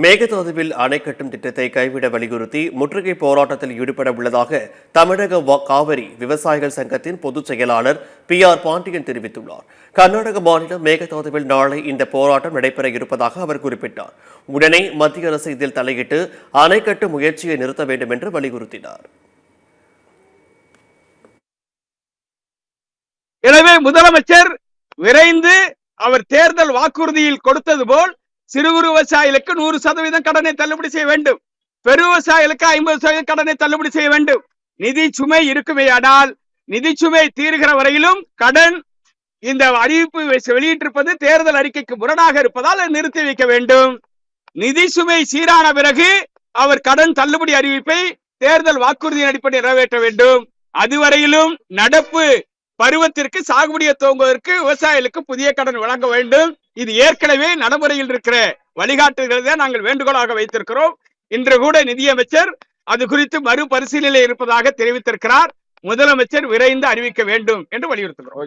மேகதாதுவில் அணை கட்டும் திட்டத்தை கைவிட வலியுறுத்தி முற்றுகை போராட்டத்தில் ஈடுபட உள்ளதாக தமிழக காவிரி விவசாயிகள் சங்கத்தின் பொதுச் செயலாளர் PR பாண்டியன் தெரிவித்துள்ளார். கர்நாடக மாநிலம் மேகதாதுவில் நாளை இந்த போராட்டம் நடைபெற இருப்பதாக அவர் குறிப்பிட்டார். உடனே மத்திய அரசு இதில் தலையிட்டு அணை கட்டும் முயற்சியை நிறுத்த வேண்டும் என்று வலியுறுத்தினார். எனவே முதலமைச்சர் விரைந்து அவர் தேர்தல் வாக்குறுதியில் கொடுத்தது போல் சிறு குறு விவசாயிகளுக்கு 100% கடனை தள்ளுபடி செய்ய வேண்டும். பெரு விவசாயிகளுக்கு 50% கடனை தள்ளுபடி செய்ய வேண்டும். நிதி சுமை இருக்குமேயானால் நிதி சுமை தீர்கிற வரையிலும் கடன் இந்த அறிவிப்பு வெளியிட்டிருப்பது தேர்தல் அறிக்கைக்கு முரணாக இருப்பதால் நிறுத்தி வைக்க வேண்டும். நிதி சுமை சீரான பிறகு அவர் கடன் தள்ளுபடி அறிவிப்பை தேர்தல் வாக்குறுதியின் அடிப்படையில் நிறைவேற்ற வேண்டும். அதுவரையிலும் நடப்பு பருவத்திற்கு சாகுபடியை துவங்குவதற்கு விவசாயிகளுக்கு புதிய கடன் வழங்க வேண்டும். இது ஏற்கனவே நடைமுறையில் இருக்கிற வழிகாட்டுகிறதை நாங்கள் வேண்டுகோளாக வைத்திருக்கிறோம். இன்று கூட நிதியமைச்சர் அது குறித்து மறுபரிசீலனை இருப்பதாக தெரிவித்திருக்கிறார். முதலமைச்சர் விரைந்து அறிவிக்க வேண்டும் என்று வலியுறுத்துகிறோம்.